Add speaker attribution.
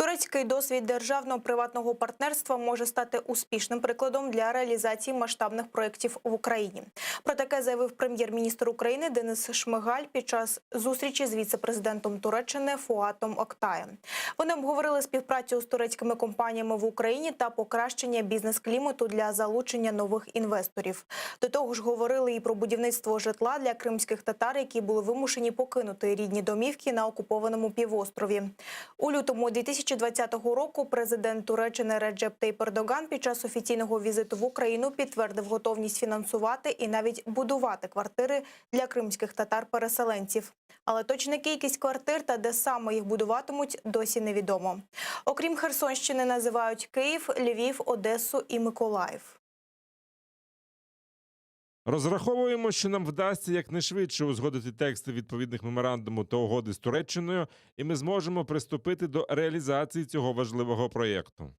Speaker 1: Турецький досвід державно-приватного партнерства може стати успішним прикладом для реалізації масштабних проєктів в Україні. Про таке заявив прем'єр-міністр України Денис Шмигаль під час зустрічі з віце-президентом Туреччини Фуатом Октаєм. Вони обговорили співпрацю з турецькими компаніями в Україні та покращення бізнес-клімату для залучення нових інвесторів. До того ж, говорили і про будівництво житла для кримських татар, які були вимушені покинути рідні домівки на окупованому півострові. У лютому 2020 року президент Туреччини Реджеп Тайп Ердоган під час офіційного візиту в Україну підтвердив готовність фінансувати і навіть будувати квартири для кримських татар-переселенців. Але точна кількість квартир та де саме їх будуватимуть, досі невідомо. Окрім Херсонщини, називають Київ, Львів, Одесу і Миколаїв.
Speaker 2: Розраховуємо, що нам вдасться якнайшвидше узгодити тексти відповідних меморандуму та угоди з Туреччиною, і ми зможемо приступити до реалізації цього важливого проєкту.